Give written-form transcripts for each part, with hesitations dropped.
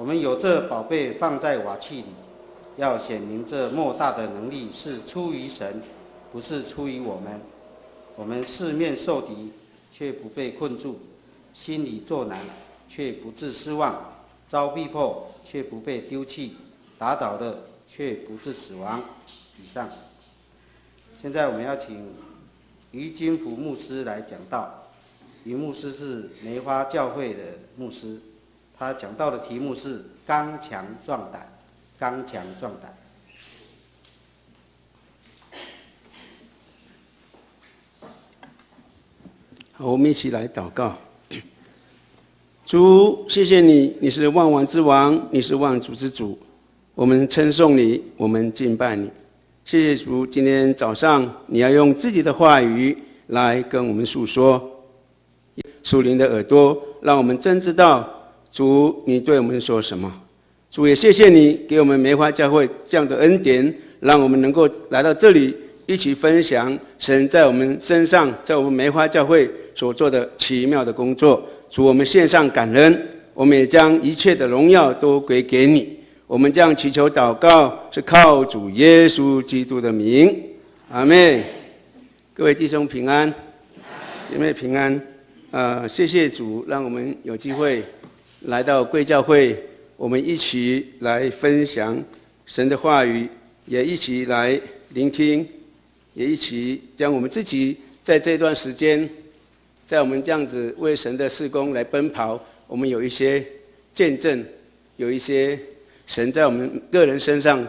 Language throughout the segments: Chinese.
我们有这宝贝放在瓦器里，要显明这莫大的能力是出于神，不是出于我们。我们四面受敌，却不被困住；心里作难，却不致失望；遭逼迫，却不被丢弃；打倒了，却不致死亡。以上。现在我们要请于金福牧师来讲道。于牧师是梅花教会的牧师，他讲道的题目是“刚强壮胆”。刚强壮胆。好，我们一起来祷告。主，谢谢你，你是万王之王，你是万主之主。我们称颂你，我们敬拜你。谢谢主，今天早上你要用自己的话语来跟我们诉说。属灵的耳朵，让我们真知道主你对我们说什么。主也谢谢你给我们梅花教会这样的恩典，让我们能够来到这里一起分享神在我们身上，在我们梅花教会所做的奇妙的工作。主，我们献上感恩，我们也将一切的荣耀都归给你。我们这样祈求祷告，是靠主耶稣基督的名，阿们。各位弟兄平安，姐妹平安。谢谢主，让我们有机会来到贵教会，我们一起来分享神的话语，也一起来聆听，也一起将我们自己在这段时间，在我们这样子为神的事工来奔跑，我们有一些见证，有一些神在我们个人身上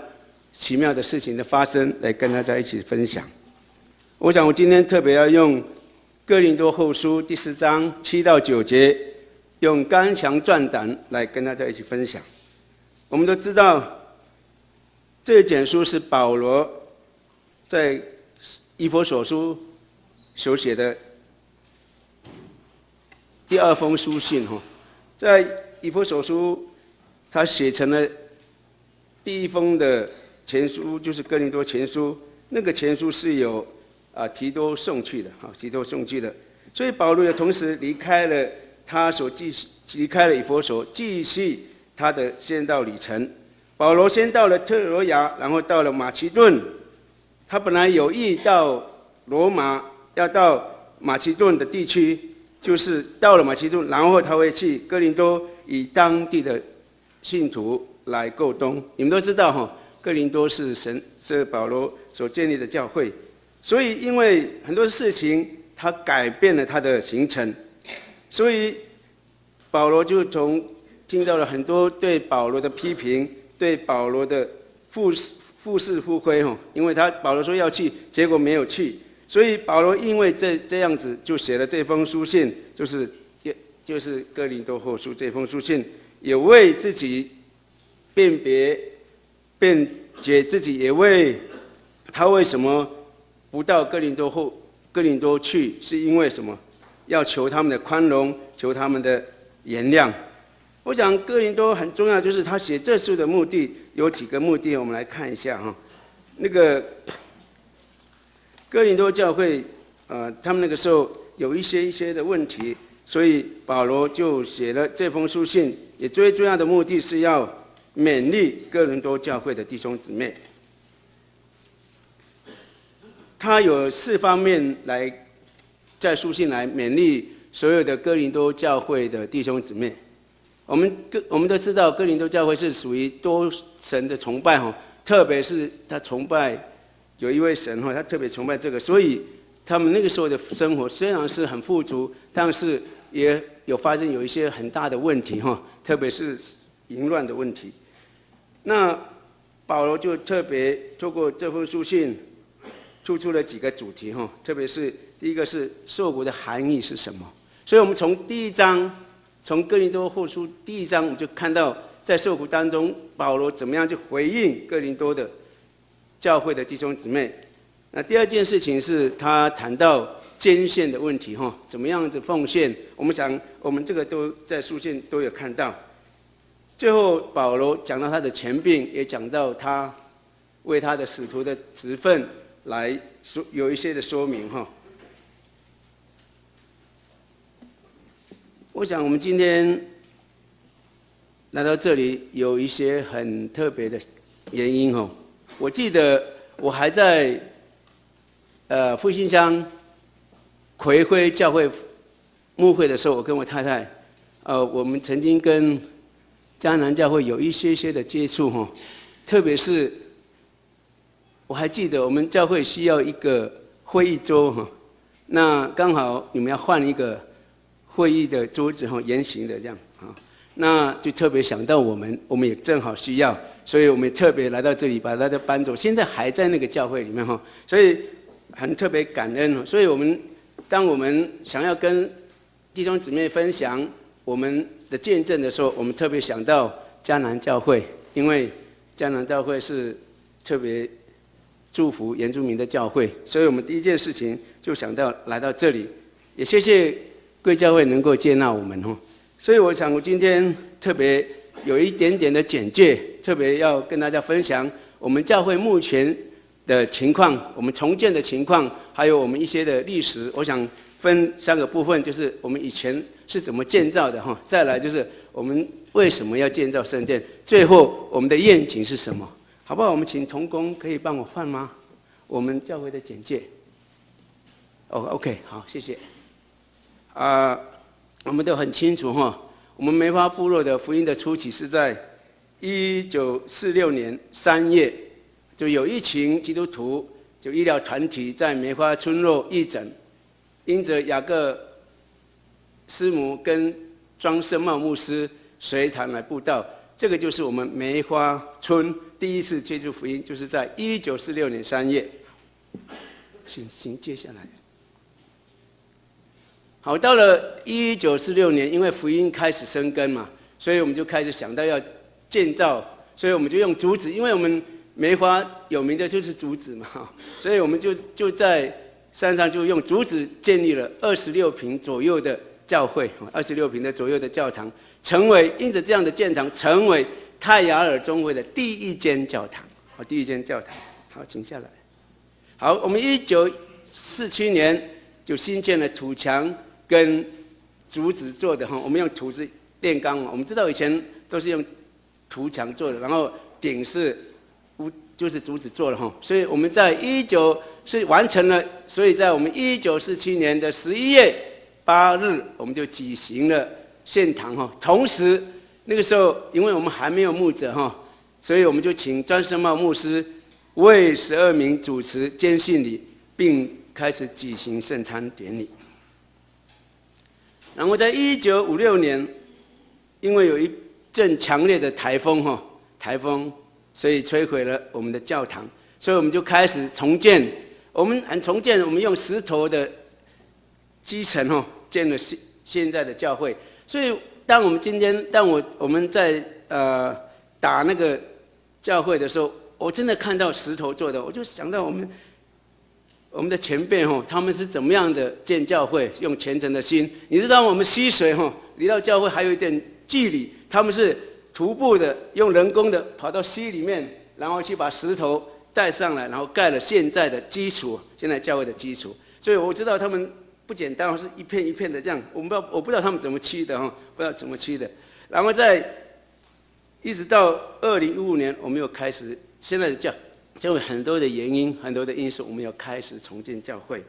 奇妙的事情的发生，来跟大家一起分享。我想我今天特别要用哥林多后书第4章7到9节，用刚强壮胆来跟大家一起分享。我们都知道，这卷书是保罗在以弗所书所写的第2封书信。在以弗所书，他写成了第1封的前书，就是哥林多前书。那个前书是有提多送去的，提多送去的。所以保罗也同时离开了离开了以弗所，继续他的宣道旅程。保罗先到了特罗亚，然后到了马其顿。他本来有意到罗马，要到马其顿的地区，就是到了马其顿，然后他会去哥林多，以当地的信徒来购东。你们都知道哥林多是保罗所建立的教会，所以因为很多事情他改变了他的行程，所以保罗就听到了很多对保罗的批评，对保罗的复是复灰。因为保罗说要去，结果没有去，所以保罗因为这样子就写了这封书信，就是哥林多后书这封书信，也为自己辩解自己，也为他为什么不到哥林多去，是因为什么？要求他们的宽容，求他们的原谅。我想哥林多很重要，就是他写这书的目的有几个目的，我们来看一下。那个哥林多教会，他们那个时候有一些的问题，所以保罗就写了这封书信，也最重要的目的是要勉励哥林多教会的弟兄姊妹。他有4方面来在书信来勉励所有的哥林多教会的弟兄姊妹。我们都知道哥林多教会是属于多神的崇拜，特别是他崇拜有一位神，他特别崇拜这个，所以他们那个时候的生活虽然是很富足，但是也有发生有一些很大的问题，特别是淫乱的问题。那保罗就特别透过这封书信突出了几个主题，特别是第一个是受苦的含义是什么。所以我们从第1章，从哥林多后书第1章，我们就看到在受苦当中，保罗怎么样去回应哥林多的教会的弟兄姊妹。那第2件事情是他谈到捐献的问题，怎么样子奉献。我们想，我们这个都在书信都有看到。最后保罗讲到他的权柄，也讲到他为他的使徒的职分来有一些的说明。我想我们今天来到这里有一些很特别的原因哦。我记得我还在复兴乡葵辉教会牧会的时候，我跟我太太，我们曾经跟迦南教会有一些的接触哈，特别是我还记得我们教会需要一个会议桌哈，那刚好你们要换一个会议的桌子哈，圆形的这样啊，那就特别想到我们也正好需要，所以我们也特别来到这里把它的搬走，现在还在那个教会里面哈，所以很特别感恩。所以当我们想要跟弟兄姊妹分享我们的见证的时候，我们特别想到迦南教会，因为迦南教会是特别祝福原住民的教会，所以我们第一件事情就想到来到这里，也谢谢贵教会能够接纳我们哦。所以我想我今天特别有一点点的简介，特别要跟大家分享我们教会目前的情况，我们重建的情况，还有我们一些的历史。我想分3个部分，就是我们以前是怎么建造的哈，再来就是我们为什么要建造圣殿，最后我们的愿景是什么，好不好？我们请同工可以帮我换吗？我们教会的简介。OK， 好，谢谢。我们都很清楚哈，我们梅花部落的福音的初期是在1946年3月，就有一群基督徒，就医疗团体在梅花村落义诊，因着雅各师母跟庄生茂牧师随团来布道，这个就是我们梅花村第一次接触福音，就是在1946年3月。请接下来。好，到了1946年，因为福音开始生根嘛，所以我们就开始想到要建造，所以我们就用竹子，因为我们梅花有名的就是竹子嘛，所以我们就在山上就用竹子建立了26坪左右的教会，26坪的左右的教堂，因着这样的建堂，成为泰雅尔中会的第一间教堂。第一间教堂。好，请下来。好，我们1947年就新建了土墙跟竹子做的哈，我们用土子炼钢，我们知道以前都是用土墙做的，然后顶就是竹子做的哈，所以我们在是完成了，所以在我们1947年的11月8日，我们就举行了献堂哈。同时那个时候，因为我们还没有牧者哈，所以我们就请庄生茂牧师为12名主持监信礼，并开始举行圣餐典礼。然后在1956年，因为有一阵强烈的台风，所以摧毁了我们的教堂，所以我们就开始重建。我们用石头的基层建了现在的教会。所以当我们在打那个教会的时候，我真的看到石头做的，我就想到我们的前辈他们是怎么样的建教会，用虔诚的心。你知道我们溪水离到教会还有一点距离，他们是徒步的，用人工的跑到溪里面，然后去把石头带上来，然后盖了现在的基础，现在教会的基础。所以我知道他们不简单，是一片一片的这样。我不知道他们怎么砌的不知道怎么砌的。然后一直到2015年，我们又开始现在的就有很多的原因，很多的因素，我们要开始重建教会，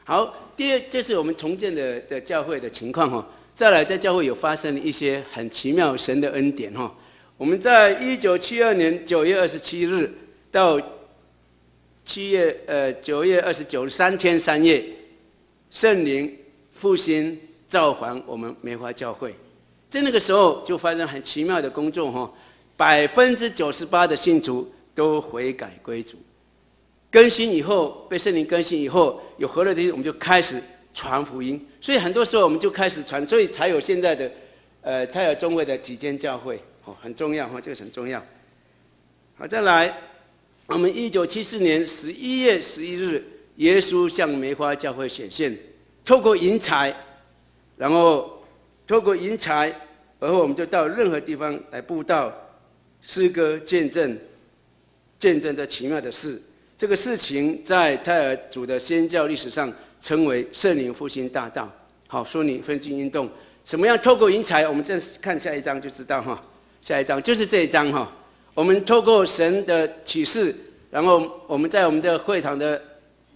好，第二，这是我们重建的教会的情况再来，在教会有发生一些很奇妙神的恩典我们在1972年9月27日到9月29日3天3夜，圣灵复兴召还我们梅花教会。在那个时候就发生很奇妙的工作，98%的信徒都悔改归主。更新以后，被圣灵更新以后，有合了这些，我们就开始传福音。所以很多时候我们就开始传，所以才有现在的泰雅中会的几间教会很重要这个很重要。好，再来，我们1974年11月11日，耶稣向梅花教会显现，透过银彩，然后我们就到任何地方来布道、诗歌、见证这奇妙的事。这个事情在泰雅族的宣教历史上称为圣灵复兴大道。好，说你分经运动，什么样透过云彩？我们再看下一章就知道哈。下一章就是这一章哈。我们透过神的启示，然后我们在我们的会堂的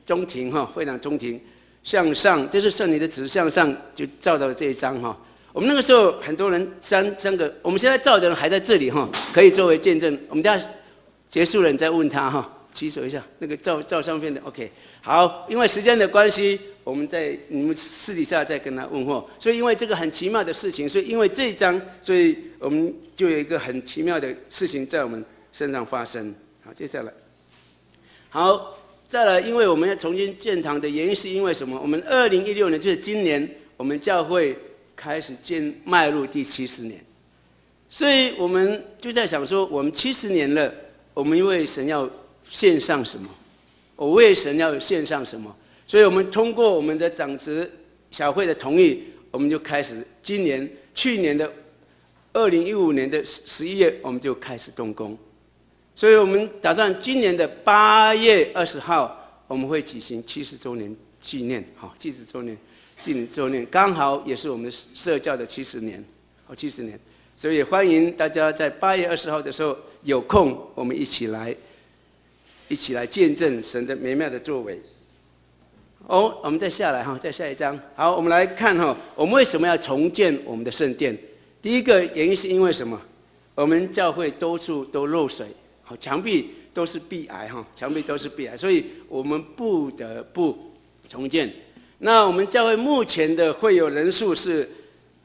中庭哈，会堂中庭向上，这是圣灵的指示向上，就照到了这一章哈。我们那个时候很多人三个，我们现在照的人还在这里哈，可以作为见证。我们等下结束了，你再问他哈。举手一下，那个照相片的 OK。好，因为时间的关系，你们私底下再跟他问候。所以因为这个很奇妙的事情，所以因为这一章，所以我们就有一个很奇妙的事情在我们身上发生。好，接下来，好，再来，因为我们要重新建堂的原因是因为什么？我们2016年就是今年，我们教会开始迈入第70年，所以我们就在想说，我们70年了，我们因为神要献上什么？我为神要献上什么？所以我们通过我们的长执小会的同意，我们就开始去年的2015年的11月，我们就开始动工。所以我们打算今年的8月20号，我们会举行70周年纪念，好，70周年，刚好也是我们社教的70年，70年。所以也欢迎大家在8月20号的时候有空，我们一起来见证神的美妙的作为。我们再下来哈，再下一章。好，我们来看哈，我们为什么要重建我们的圣殿？第一个原因是因为什么？我们教会多处都漏水，好，墙壁都是壁癌哈，所以我们不得不重建。那我们教会目前的会友人数是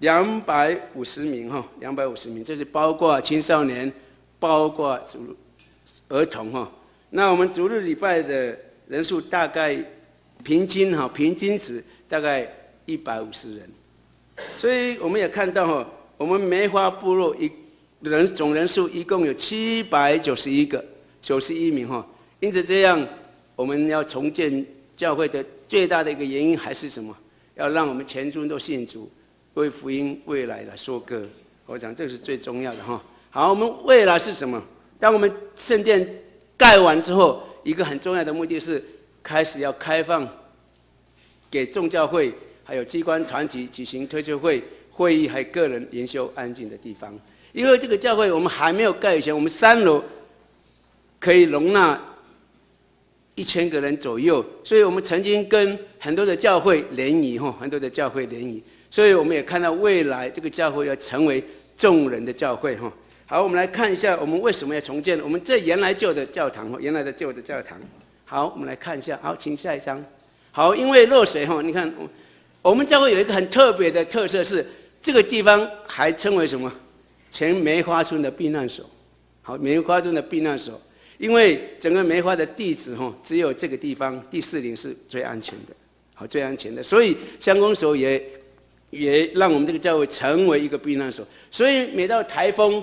250名哈，250名，这是包括青少年，包括儿童哈。那我们主日礼拜的人数大概平均值大概150人，所以我们也看到哈，我们梅花部落总人数一共有791名哈，因此这样我们要重建教会的最大的一个原因还是什么？要让我们全村都信主，为福音未来来说歌。我想这是最重要的哈。好，我们未来是什么？当我们圣殿盖完之后，一个很重要的目的是开始要开放给众教会还有机关团体举行推介会议还有个人灵修安静的地方。因为这个教会我们还没有盖以前，我们3楼可以容纳1000个人左右，所以我们曾经跟很多的教会联谊，所以我们也看到未来这个教会要成为众人的教会。好，我们来看一下我们为什么要重建我们这原来的旧的教堂。好，我们来看一下。好，请下一张。好，因为漏水你看我们教会有一个很特别的特色是，这个地方还称为什么？前梅花村的避难所。好，梅花村的避难所，因为整个梅花的地址只有这个地方第40是最安全的，好，最安全的，所以乡公所也让我们这个教会成为一个避难所。所以每到台风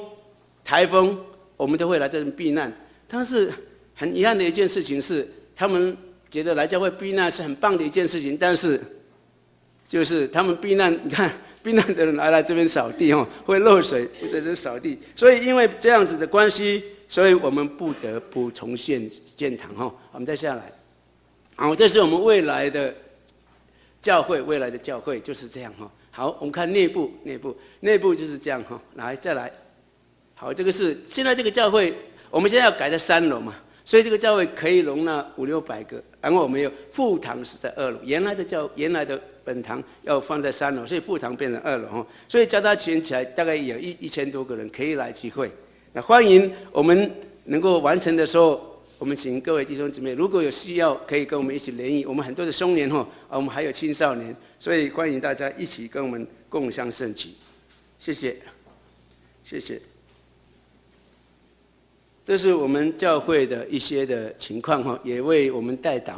我们都会来这边避难。但是很遗憾的一件事情是，他们觉得来教会避难是很棒的一件事情，但是就是他们避难，你看避难的人来这边扫地会漏水，就在这扫地。所以因为这样子的关系，所以我们不得不重建堂我们再下来。好，这是我们未来的教会就是这样好，我们看内部就是这样来再来。好，这个是现在这个教会，我们现在要改在3楼嘛，所以这个教会可以容纳500-600个。然后我们有副堂是在2楼，原来的本堂要放在3楼，所以副堂变成2楼所以加它起来大概有1000多个人可以来聚会。那欢迎我们能够完成的时候，我们请各位弟兄姊妹，如果有需要可以跟我们一起联谊。我们很多的青年我们还有青少年，所以欢迎大家一起跟我们共襄盛举。谢谢。这是我们教会的一些的情况也为我们代祷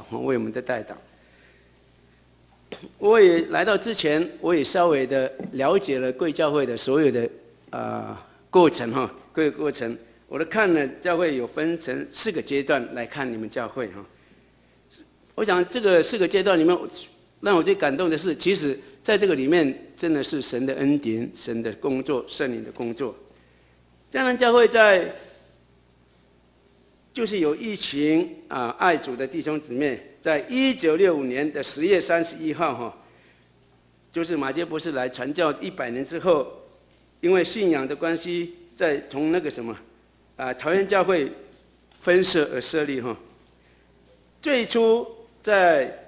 我也来到之前，我也稍微的了解了贵教会的所有的过程各个过程。我都看了教会有分成4个阶段来看你们教会我想这个4个阶段里面，让我最感动的是，其实在这个里面真的是神的恩典、神的工作、圣灵的工作。江南教会就是有一群爱主的弟兄姊妹，在1965年的10月31号就是马偕博士来传教100年之后，因为信仰的关系，再从那个什么桃园教会分社而设立哈。最初在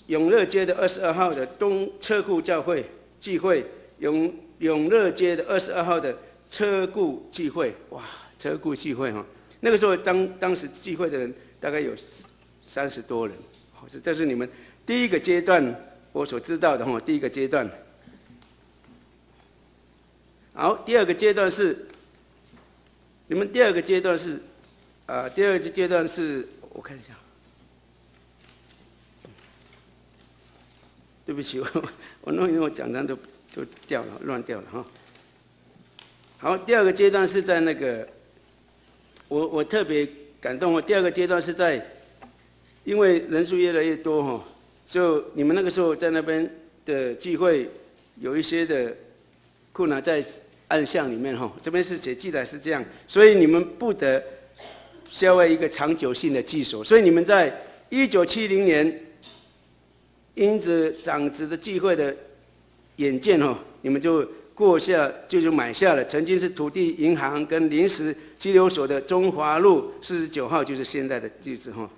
永乐街的22号的东车库教会聚会，永乐街的22号的车库聚会，哇，车库聚会哈，那个时候当时聚会的人大概有30多人，这是你们第一个阶段我所知道的哈，第一个阶段。好，第二个阶段是你们第二个阶段是第二个阶段是我看一下。对不起，我弄因为我讲章都掉了，乱掉了哈。好，第二个阶段是在那个，我特别感动哦。第二个阶段是在，因为人数越来越多哈，就你们那个时候在那边的聚会，有一些的困难在暗巷里面哈。这边是写记载是这样，所以你们不得消为一个长久性的居所，所以你们在1970年。因着长子的聚会的眼见哦，你们就买下了曾经是土地银行跟临时居留所的中华路49号，就是现在的地址哈。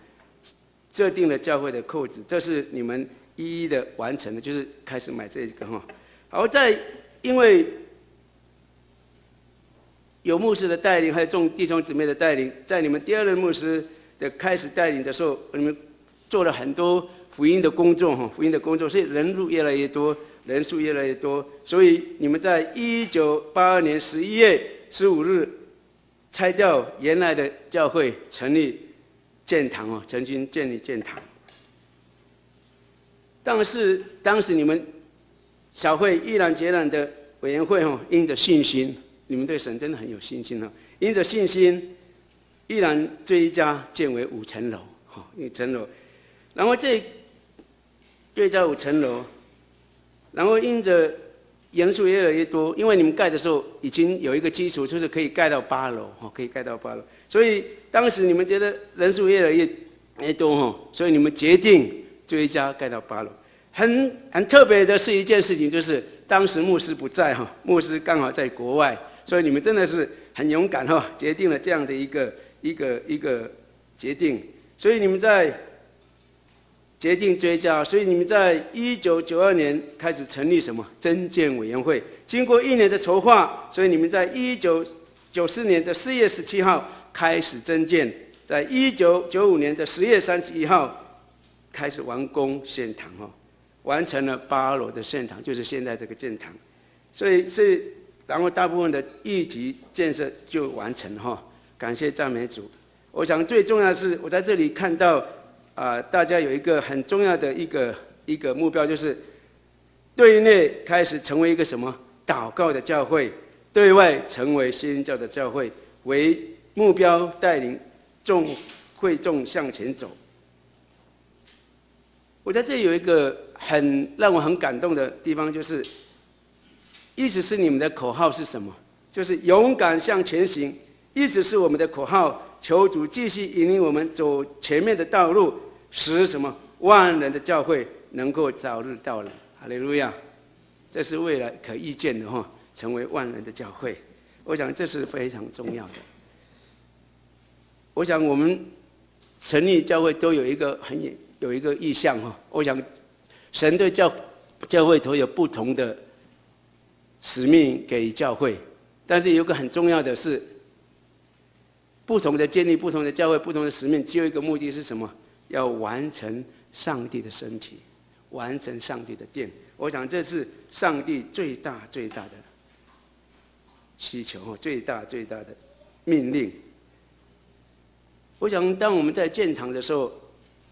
设定了教会的扣子，这是你们一一的完成的，就是开始买这个哈。好，因为有牧师的带领，还有众弟兄姊妹的带领，在你们第二任牧师的开始带领的时候，你们做了很多福音的工作，所以人数越来越多，所以你们在1982年11月15日拆掉原来的教会，成立建堂曾经建立建堂。但是当时你们小会毅然决然的委员会因着信心，你们对神真的很有信心因着信心，毅然追加建为5层楼，5层楼，然后对加5层楼，然后因着人数越来越多，因为你们盖的时候已经有一个基础，就是可以盖到8楼，所以当时你们觉得人数越来越多，所以你们决定追加盖到8楼。很特别的是一件事情，就是当时牧师不在牧师刚好在国外，所以你们真的是很勇敢决定了这样的一个决定，所以你们在决定追加，所以你们在1992年开始成立什么增建委员会，经过1年的筹划，所以你们在1994年的4月17号开始增建，在1995年的10月31号开始完工献堂完成了8楼的献堂，就是现在这个建堂，所以然后大部分的一级建设就完成了感谢赞美主。我想最重要的是，我在这里看到大家有一个很重要的一个目标，就是对内开始成为一个什么祷告的教会，对外成为新教的教会，为目标带领会众向前走。我在这里有一个让我很感动的地方，就是一直是你们的口号是什么？就是勇敢向前行，一直是我们的口号。求主继续引领我们走前面的道路，使什么万人的教会能够早日到来。哈利路亚！这是未来可预见的成为万人的教会。我想这是非常重要的。我想我们成立教会都有一个意向我想神对教会都有不同的使命给予教会，但是有一个很重要的是，不同的建立不同的教会，不同的使命，只有一个目的是什么？要完成上帝的身体，完成上帝的殿。我想这是上帝最大的需求，最大的命令。我想当我们在建堂的时候，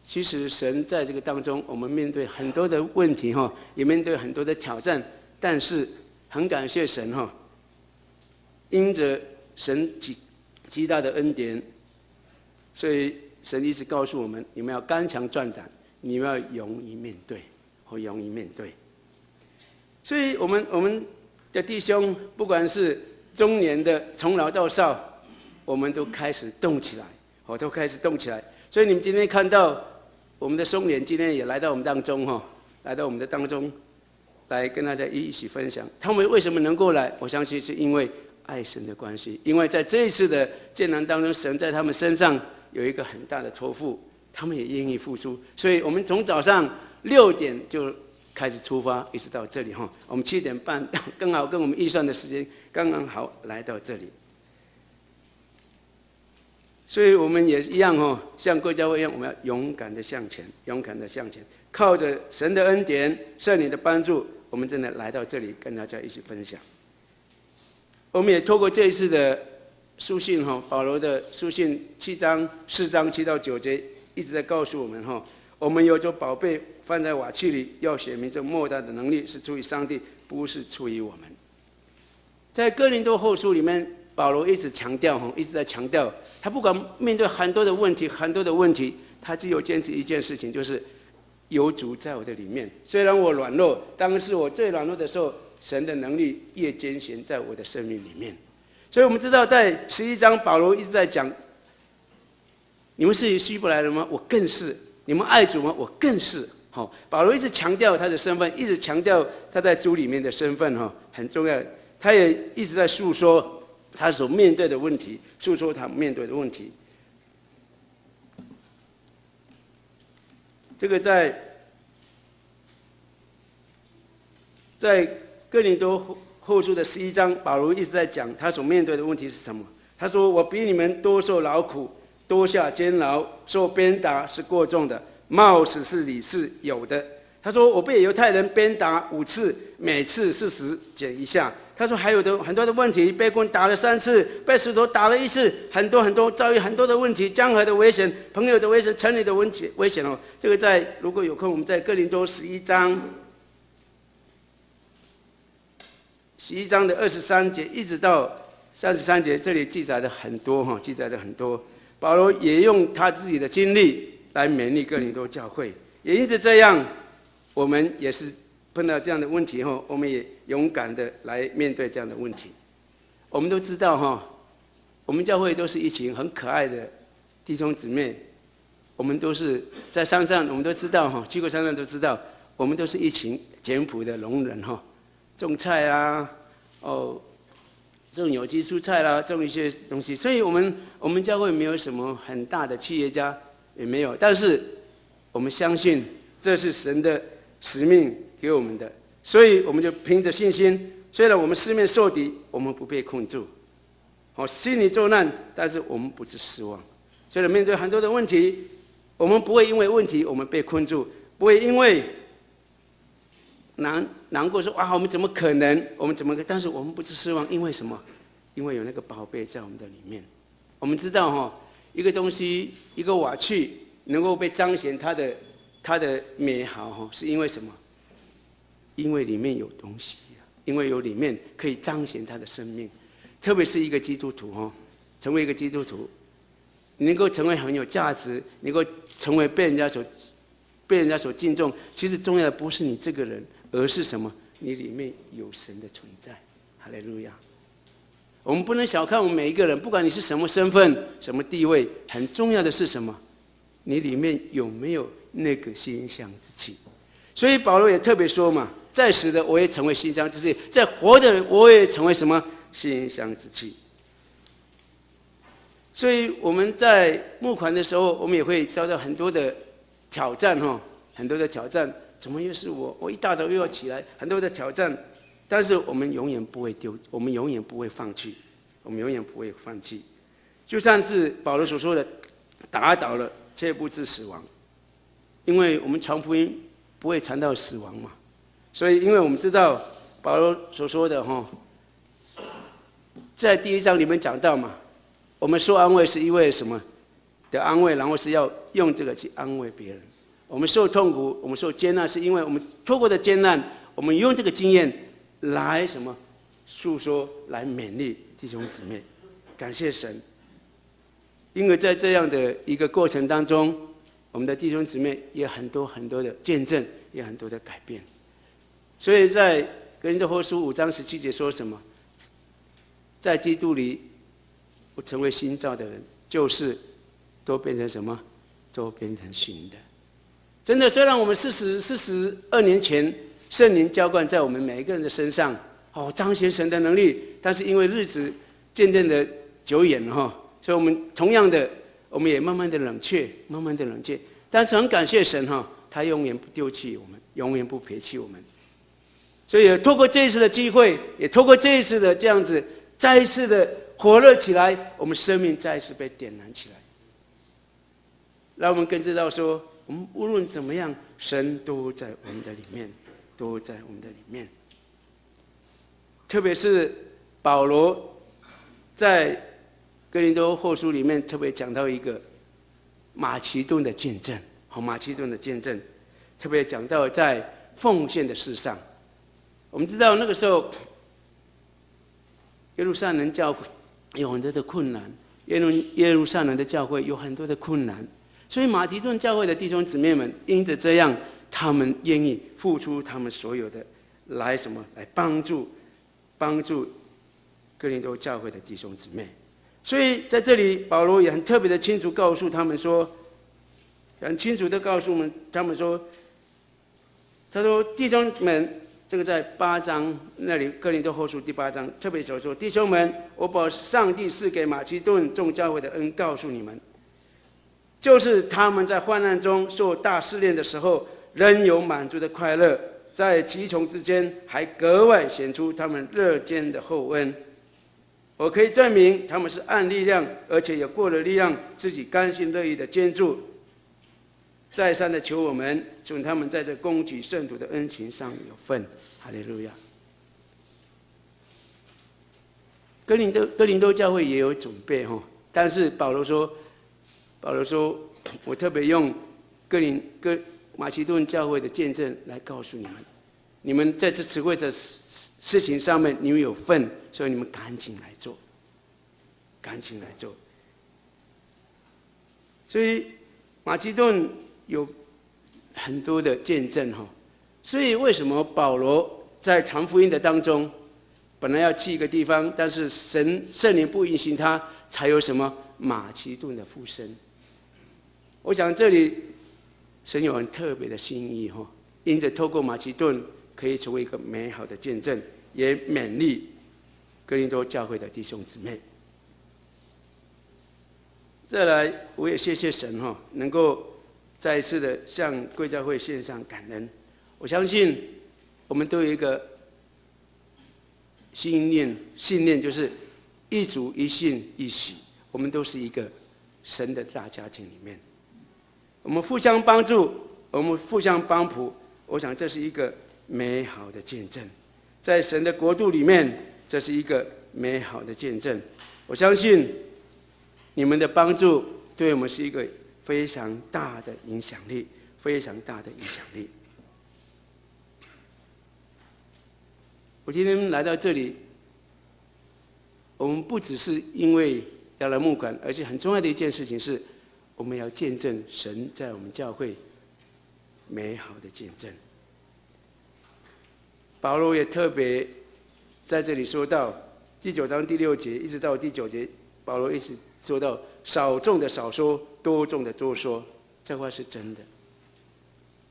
其实神在这个当中，我们面对很多的问题也面对很多的挑战，但是很感谢神因着神极大的恩典，所以神一直告诉我们，你们要刚强壮胆，你们要勇于面对。所以我们的弟兄，不管是中年的，从老到少，我们都开始动起来，所以你们今天看到我们的松联今天也来到我们当中来跟大家一起分享。他们为什么能够来？我相信是因为爱神的关系，因为在这一次的艰难当中，神在他们身上有一个很大的托付，他们也愿意付出。所以我们从早上6点就开始出发，一直到这里哈。我们7点半刚好跟我们预算的时间刚刚好来到这里。所以我们也一样哦，像国教会一样，我们要勇敢的向前，勇敢的向前，靠着神的恩典、圣灵的帮助，我们真的来到这里，跟大家一起分享。我们也透过这一次的书信哈，保罗的书信4章7到9节，一直在告诉我们哈，我们有这宝贝放在瓦器里，要显明这莫大的能力是出于上帝，不是出于我们。在哥林多后书里面，保罗一直强调，一直在强调，他不管面对很多的问题，他只有坚持一件事情，就是有主在我的里面。虽然我软弱，当是我最软弱的时候，神的能力越坚显在我的生命里面。所以我们知道，在11章，保罗一直在讲：你们是希伯来人吗？我更是。你们爱主吗？我更是。保罗一直强调他的身份，一直强调他在主里面的身份，很重要。他也一直在诉说他所面对的问题，诉说他面对的问题。这个在哥林多后书的11章，保罗一直在讲他所面对的问题是什么。他说：“我比你们多受劳苦，多下监牢，受鞭打是过重的，冒死是理是有的。”他说：“我被犹太人鞭打5次，每次40减1下。”他说还有很多的问题，被棍打了3次，被石头打了1次，很多遭遇很多的问题，江河的危险，朋友的危险，城里的危险哦。这个如果有空，我们在哥林多11章的23节一直到33节，这里记载的很多，记载的很多。保罗也用他自己的经历来勉励哥林多教会，也因此这样，我们也是碰到这样的问题后，我们也勇敢的来面对这样的问题。我们都知道我们教会都是一群很可爱的弟兄姊妹，我们都是在山上，我们都知道去过山上都知道，我们都是一群简朴的农人种菜啊，种有机蔬菜啦，种一些东西。所以我们教会没有什么很大的企业家，也没有，但是我们相信这是神的使命给我们的，所以我们就凭着信心，虽然我们四面受敌，我们不被困住，心里受难，但是我们不致失望。虽然面对很多的问题，我们不会因为问题我们被困住，不会因为难过说我们怎么可能，但是我们不致失望，因为什么？因为有那个宝贝在我们的里面。我们知道一个东西，一个瓦器能够被彰显它的美好是因为什么？因为里面有东西，因为有里面可以彰显它的生命。特别是一个基督徒成为一个基督徒，你能够成为很有价值，能够成为被人家所敬重。其实重要的不是你这个人，而是什么？你里面有神的存在。哈利路亚！我们不能小看我们每一个人，不管你是什么身份、什么地位，很重要的是什么？你里面有没有那个馨香之气？所以保罗也特别说嘛，在死的我也成为馨香之气，在活的我也成为什么？馨香之气。所以我们在募款的时候，我们也会遭到很多的挑战很多的挑战。怎么又是我一大早又要起来，很多的挑战。但是我们永远不会我们永远不会放弃，我们永远不会放弃。就像是保罗所说的，打倒了却不致死亡，因为我们传福音不会传到死亡嘛。所以因为我们知道保罗所说的在第1章里面讲到嘛，我们受安慰是因为什么的安慰，然后是要用这个去安慰别人。我们受痛苦，我们受艰难，是因为我们透过的艰难，我们用这个经验来什么诉说，来勉励弟兄姊妹。感谢神，因为在这样的一个过程当中，我们的弟兄姊妹也很多的见证，也很多的改变。所以在哥林多后书5章17节说什么？在基督里我成为新造的人，就是都变成什么？都变成新的。真的，虽然我们42年前圣灵浇灌在我们每一个人的身上，彰显神的能力。但是因为日子渐渐的久远所以我们同样的，我们也慢慢的冷却，慢慢的冷却。但是很感谢神他永远不丢弃我们，永远不撇弃我们。所以也透过这一次的机会，也透过这一次的这样子，再一次的火热起来，我们生命再一次被点燃起来。让我们更知道说，我们无论怎么样，神都在我们的里面，都在我们的里面。特别是保罗在哥林多后书里面特别讲到一个马其顿的见证，马其顿的见证，特别讲到在奉献的事上。我们知道那个时候耶路撒冷教会有很多的困难，耶路撒冷的教会有很多的困难，所以马其顿教会的弟兄姊妹们因着这样，他们愿意付出他们所有的来帮助哥林多教会的弟兄姊妹。所以在这里保罗也很特别的清楚告诉他们说，很清楚的告诉他们说，他说弟兄们，这个在8章那里哥林多后书第8章特别所说，弟兄们，我把上帝赐给马其顿众教会的恩告诉你们，就是他们在患难中受大试炼的时候，仍有满足的快乐，在极穷之间还格外显出他们乐见的厚恩。我可以证明他们是按力量，而且有过了力量，自己甘心乐意的捐助，再三的求我们，求他们在这供给圣徒的恩情上有份。哈利路亚。哥林多教会也有准备但是保罗说，我特别用马其顿教会的见证来告诉你们，你们在这词汇的事情上面你们有份，所以你们赶紧来做，赶紧来做。所以马其顿有很多的见证所以为什么保罗在传福音的当中，本来要去一个地方，但是圣灵不允许他，才有什么马其顿的复生。我想这里神有很特别的心意因着透过马其顿可以成为一个美好的见证，也勉励哥林多教会的弟兄姊妹。再来，我也谢谢神能够再一次的向贵教会献上感恩。我相信我们都有一个信念，就是一主一信一喜，我们都是一个神的大家庭里面，我们互相帮助，我们互相帮扶，我想这是一个美好的见证。在神的国度里面，这是一个美好的见证。我相信你们的帮助对我们是一个非常大的影响力，非常大的影响力。我今天来到这里，我们不只是因为要来牧管，而且很重要的一件事情是，我们要见证神在我们教会美好的见证。保罗也特别在这里说到第9章第6节一直到第9节，保罗一直说到少种的少说，多种的多说，这话是真的。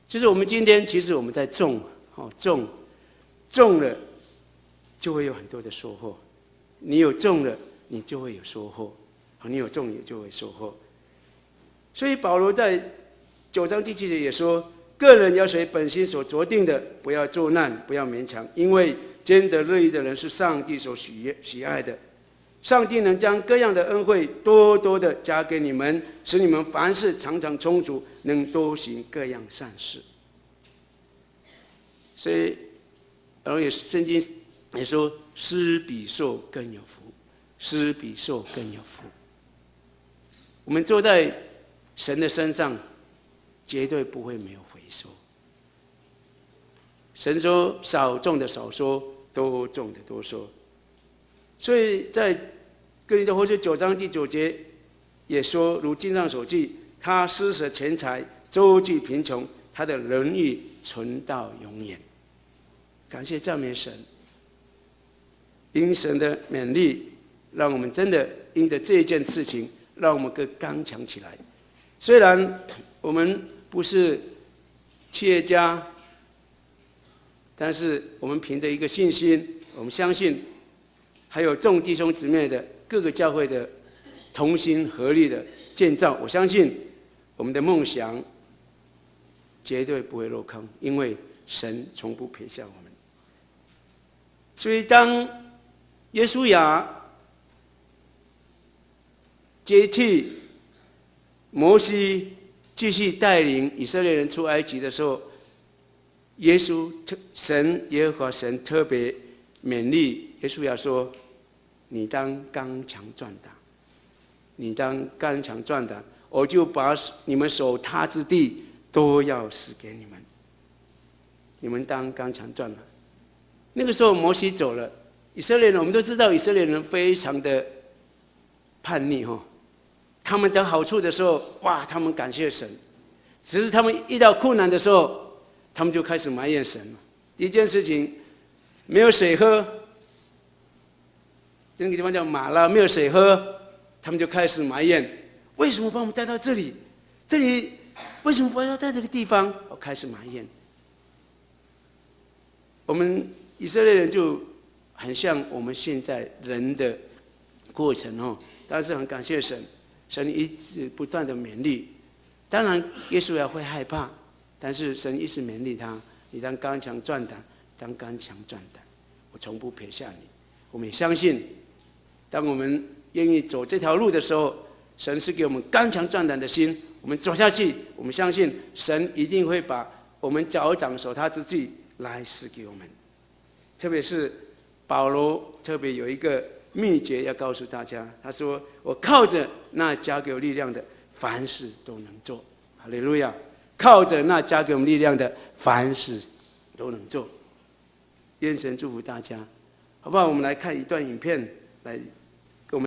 就是我们今天其实我们在种了就会有很多的收获，你有种了你就会有收获，你有种也就会收获。所以保罗在9章第7节也说，个人要随本心所酌定的，不要作难，不要勉强，因为兼得乐意的人是上帝所喜爱的。上帝能将各样的恩惠多多的加给你们，使你们凡事常常充足，能多行各样善事。所以然后圣经也说，施比受更有福，施比受更有福。我们坐在神的身上，绝对不会没有回收。神说少种的少说，多种的多说。所以在哥林多后书9章第9节也说，如经上所记，他施舍钱财，周济贫穷，他的仁义存到永远。感谢赞美神，因神的勉励，让我们真的因着这一件事情，让我们更刚强起来。虽然我们不是企业家，但是我们凭着一个信心，我们相信，还有众弟兄姊妹的各个教会的同心合力的建造，我相信我们的梦想绝对不会落空，因为神从不撇下我们。所以当约书亚接替摩西继续带领以色列人出埃及的时候，耶和华神特别勉励约书亚说：“你当刚强壮胆，你当刚强壮胆，我就把你们所踏之地都要赐给你们。你们当刚强壮胆。”那个时候摩西走了，以色列人我们都知道，以色列人非常的叛逆哈。他们得好处的时候，哇，他们感谢神；只是他们遇到困难的时候，他们就开始埋怨神了。第一件事情，没有水喝，那个地方叫马拉，没有水喝，他们就开始埋怨：为什么把我们带到这里？这里为什么不要在这个地方？我开始埋怨。我们以色列人就很像我们现在人的过程哦，但是很感谢神。神一直不断的勉励，当然耶稣也会害怕，但是神一直勉励他：你当刚强壮胆，当刚强壮胆，我从不撇下你。我们也相信，当我们愿意走这条路的时候，神是给我们刚强壮胆的心。我们走下去，我们相信神一定会把我们脚掌手他之际来赐给我们。特别是保罗特别有一个秘诀要告诉大家，他说：“我靠着那加给我力量的，凡事都能做。”哈利路亚！靠着那加给我们力量的，凡事都能做。愿神祝福大家，好不好？我们来看一段影片，来